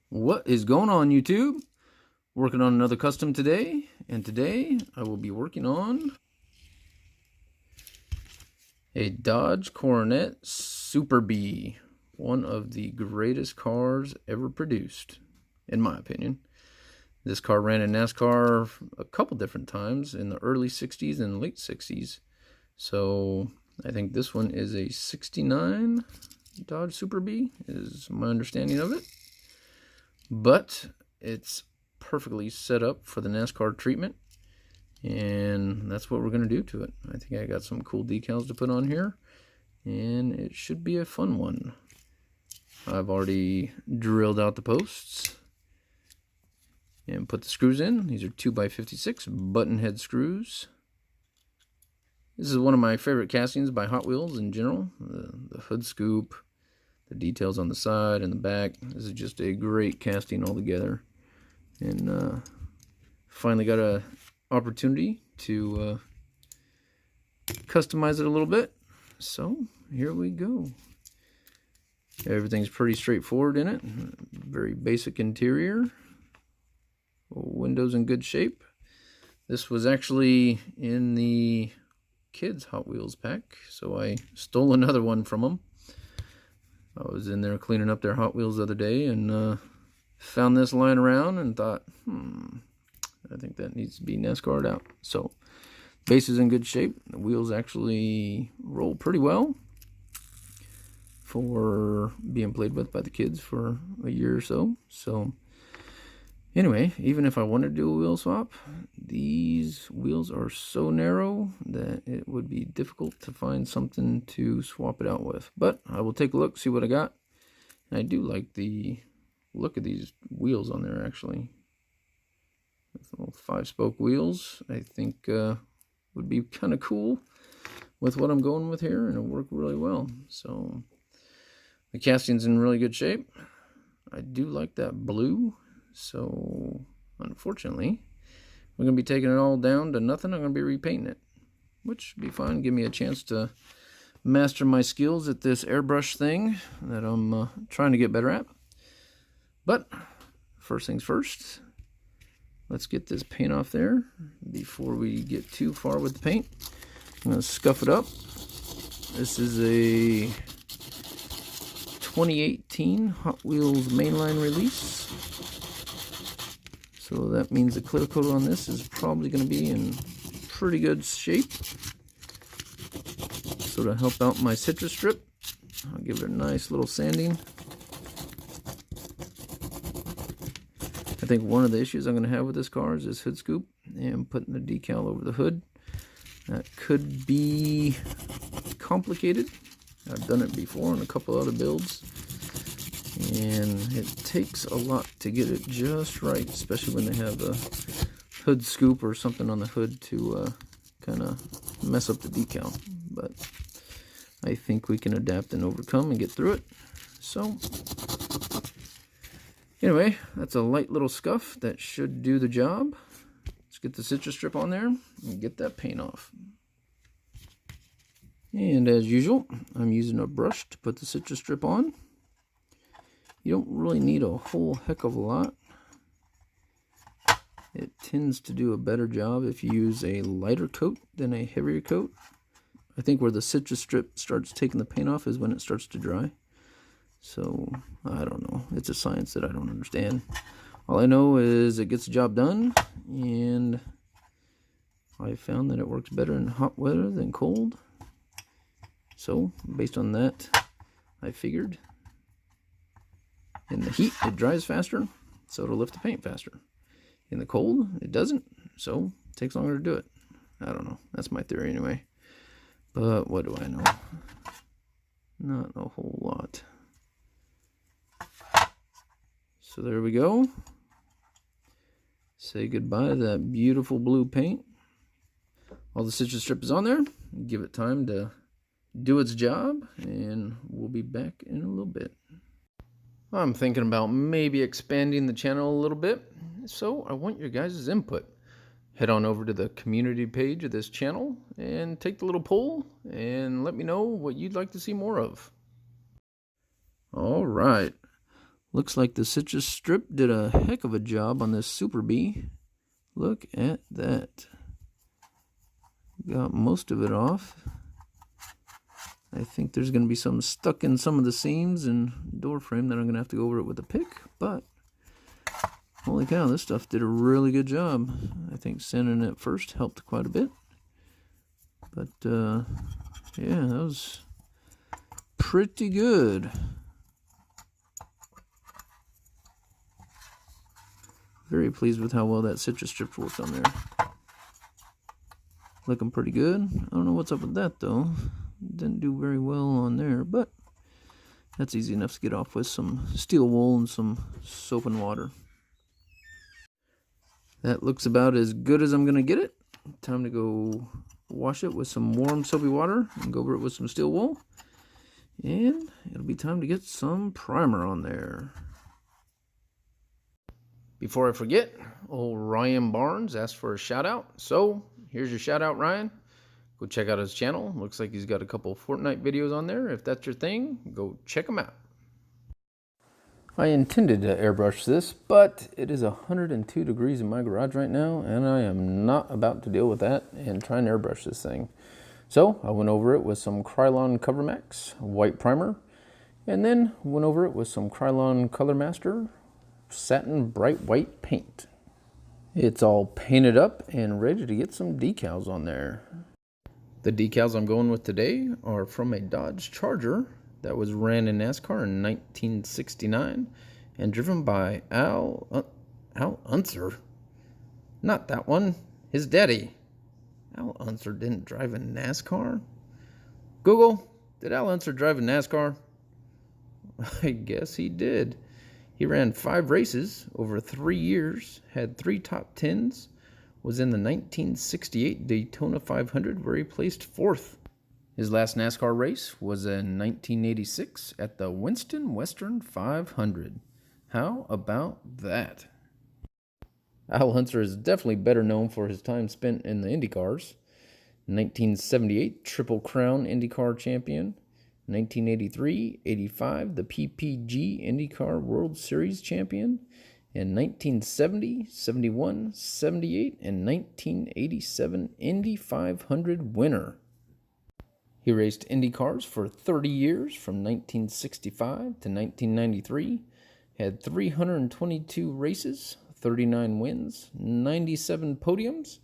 What is going on, YouTube? Working on another custom today, and today I will be working on a Dodge Coronet Super Bee, one of the greatest cars ever produced, in my opinion. This car ran in NASCAR a couple different times in the early 60s and late 60s. So I think this one is a 69 Dodge Super Bee, is my understanding of it. But it's perfectly set up for the NASCAR treatment, and that's what we're going to do to it. I think I got some cool decals to put on here, and it should be a fun one. I've already drilled out the posts and put the screws in. These are 2x56 button head screws. This is one of my favorite castings by Hotwheels in general. The hood scoop, the details on the side and the back. This is just a great casting altogether. And finally got an opportunity to customize it a little bit. So here we go. Everything's pretty straightforward in it. Very basic interior. Windows in good shape. This was actually in the kids Hot Wheels pack, so I stole another one from them. I was in there cleaning up their Hot Wheels the other day and found this lying around and thought, I think that needs to be NASCAR'd out. So, base is in good shape. The wheels actually roll pretty well for being played with by the kids for a year or so. So, anyway, even if I wanted to do a wheel swap, these wheels are so narrow that it would be difficult to find something to swap it out with. But I will take a look, see what I got. And I do like the look of these wheels on there, actually. Little 5-spoke wheels, I think would be kind of cool with what I'm going with here, and it'll work really well. So the casting's in really good shape. I do like that blue. So, unfortunately, we're going to be taking it all down to nothing. I'm going to be repainting it, which would be fun. Give me a chance to master my skills at this airbrush thing that I'm trying to get better at. But, first things first, let's get this paint off there before we get too far with the paint. I'm going to scuff it up. This is a 2018 Hot Wheels mainline release. So that means the clear coat on this is probably going to be in pretty good shape. So to help out my citrus strip, I'll give it a nice little sanding. I think one of the issues I'm going to have with this car is this hood scoop and putting the decal over the hood. That could be complicated. I've done it before on a couple other builds, and it takes a lot to get it just right, especially when they have a hood scoop or something on the hood to kind of mess up the decal. But I think we can adapt and overcome and get through it. So anyway, that's a light little scuff that should do the job. Let's get the citrus strip on there and get that paint off. And as usual, I'm using a brush to put the citrus strip on. You don't really need a whole heck of a lot. It tends to do a better job if you use a lighter coat than a heavier coat. I think where the citrus strip starts taking the paint off is when it starts to dry. So, I don't know. It's a science that I don't understand. All I know is it gets the job done, and I found that it works better in hot weather than cold. So, based on that, I figured in the heat, it dries faster, so it'll lift the paint faster. In the cold, it doesn't, so it takes longer to do it. I don't know. That's my theory anyway. But what do I know? Not a whole lot. So there we go. Say goodbye to that beautiful blue paint. All the citrus strip is on there. Give it time to do its job, and we'll be back in a little bit. I'm thinking about maybe expanding the channel a little bit, so I want your guys' input. Head on over to the community page of this channel and take the little poll and let me know what you'd like to see more of. All right, Looks like the citrus strip did a heck of a job on this Super Bee. Look at that. Got most of it off. I think there's going to be some stuck in some of the seams and door frame that I'm going to have to go over it with a pick, but holy cow, this stuff did a really good job. I think sanding it first helped quite a bit. But yeah, that was pretty good. Very pleased with how well that citrus strip worked on there. Looking pretty good. I don't know what's up with that though. Didn't do very well on there, but that's easy enough to get off with some steel wool and some soap and water. That looks about as good as I'm gonna get it. Time to go wash it with some warm soapy water and go over it with some steel wool. And it'll be time to get some primer on there. Before I forget, old Ryan Barnes asked for a shout out. So here's your shout out, Ryan. Go check out his channel. Looks like he's got a couple of Fortnite videos on there. If that's your thing, go check them out. I intended to airbrush this, but it is 102 degrees in my garage right now, and I am not about to deal with that and try and airbrush this thing. So I went over it with some Krylon Cover Max white primer, and then went over it with some Krylon Color Master satin bright white paint. It's all painted up and ready to get some decals on there. The decals I'm going with today are from a Dodge Charger that was ran in NASCAR in 1969 and driven by Al Unser. Not that one, his daddy. Al Unser didn't drive in NASCAR? Google, did Al Unser drive in NASCAR? I guess he did. He ran 5 races over 3 years, had 3 top 10s, was in the 1968 Daytona 500 where he placed 4th. His last NASCAR race was in 1986 at the Winston Western 500. How about that? Al Unser is definitely better known for his time spent in the IndyCars. 1978 Triple Crown IndyCar champion. 1983, 85, the PPG IndyCar World Series champion. In 1970, 71, 78, and 1987 Indy 500 winner. He raced Indy cars for 30 years from 1965 to 1993, had 322 races, 39 wins, 97 podiums,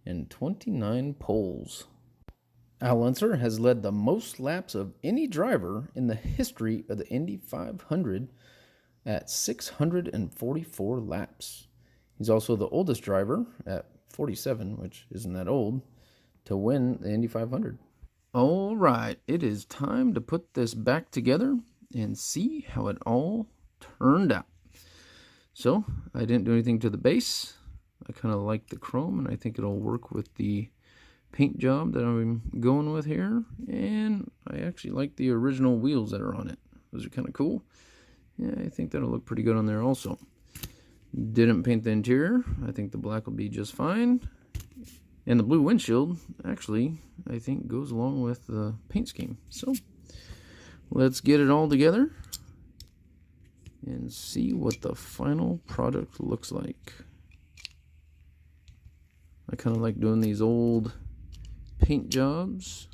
and 29 poles. Al Unser has led the most laps of any driver in the history of the Indy 500 at 644 laps. He's also the oldest driver at 47, which isn't that old, to win the Indy 500. All right, it is time to put this back together and see how it all turned out. So I didn't do anything to the base. I kind of like the chrome, and I think it'll work with the paint job that I'm going with here. And I actually like the original wheels that are on it. Those are kind of cool. Yeah, I think that'll look pretty good on there also. Didn't paint the interior. I think the black will be just fine. And the blue windshield, actually, I think goes along with the paint scheme. So let's get it all together and see what the final product looks like. I kind of like doing these old paint jobs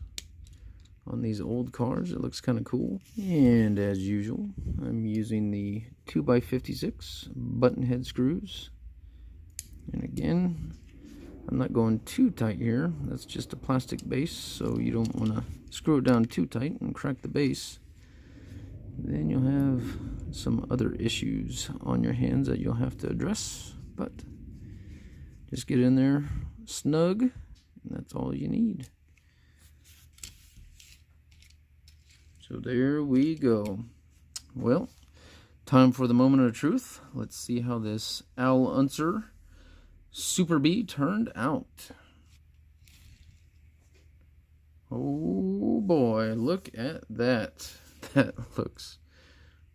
on these old cars. It looks kind of cool. And as usual, I'm using the 2x56 button head screws. And again, I'm not going too tight here. That's just a plastic base, so you don't want to screw it down too tight and crack the base. Then you'll have some other issues on your hands that you'll have to address. But just get in there snug, and that's all you need. So there we go. Well, time for the moment of truth. Let's see how this Al Unser Super Bee turned out. Oh boy, look at that. That looks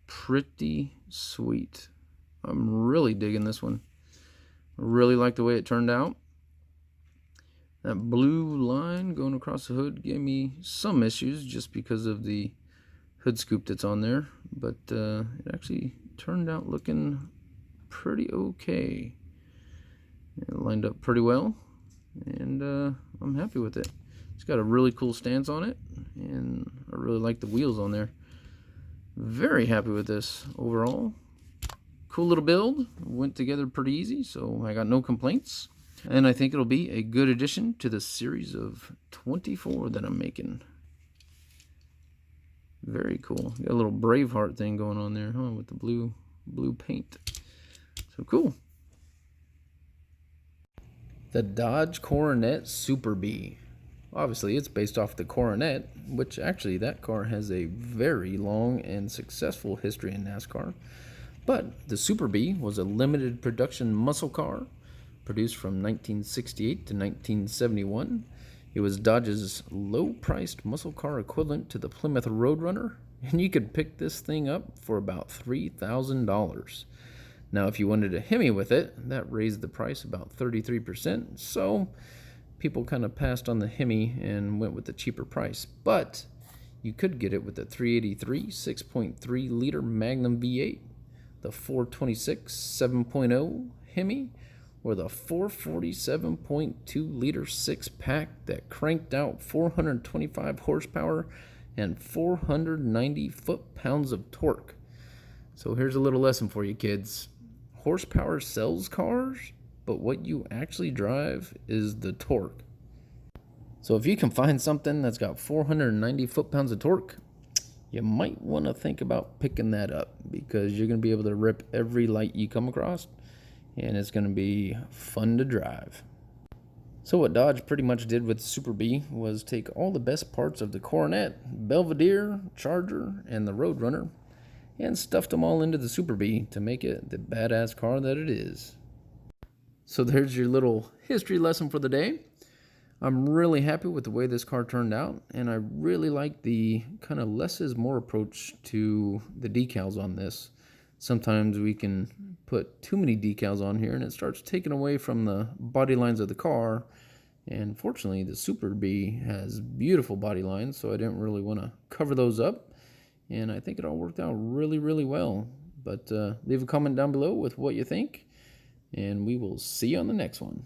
pretty sweet. I'm really digging this one. Really like the way it turned out. That blue line going across the hood gave me some issues just because of the hood scoop that's on there, but it actually turned out looking pretty okay. It lined up pretty well, and I'm happy with it. It's got a really cool stance on it, and I really like the wheels on there. Very happy with this overall. Cool little build, went together pretty easy, so I got no complaints. And I think it'll be a good addition to the series of 24 that I'm making. Very cool. Got a little Braveheart thing going on there, huh, with the blue paint. So cool. The Dodge Coronet Super Bee. Obviously, it's based off the Coronet, which actually that car has a very long and successful history in NASCAR. But the Super Bee was a limited production muscle car produced from 1968 to 1971. It was Dodge's low-priced muscle car equivalent to the Plymouth Roadrunner, and you could pick this thing up for about $3,000. Now, if you wanted a Hemi with it, that raised the price about 33%, so people kind of passed on the Hemi and went with the cheaper price. But you could get it with the 383 6.3-liter Magnum V8, the 426 7.0 Hemi, or the 447.2-liter six-pack that cranked out 425 horsepower and 490 foot-pounds of torque. So here's a little lesson for you kids. Horsepower sells cars, but what you actually drive is the torque. So if you can find something that's got 490 foot-pounds of torque, you might want to think about picking that up, because you're going to be able to rip every light you come across, and it's going to be fun to drive. So what Dodge pretty much did with Super Bee was take all the best parts of the Coronet, Belvedere, Charger, and the Roadrunner, and stuffed them all into the Super Bee to make it the badass car that it is. So there's your little history lesson for the day. I'm really happy with the way this car turned out, and I really like the kind of less is more approach to the decals on this. Sometimes we can put too many decals on here and it starts taking away from the body lines of the car, and fortunately the Super Bee has beautiful body lines, so I didn't really want to cover those up. And I think it all worked out really, really well. But leave a comment down below with what you think, and we will see you on the next one.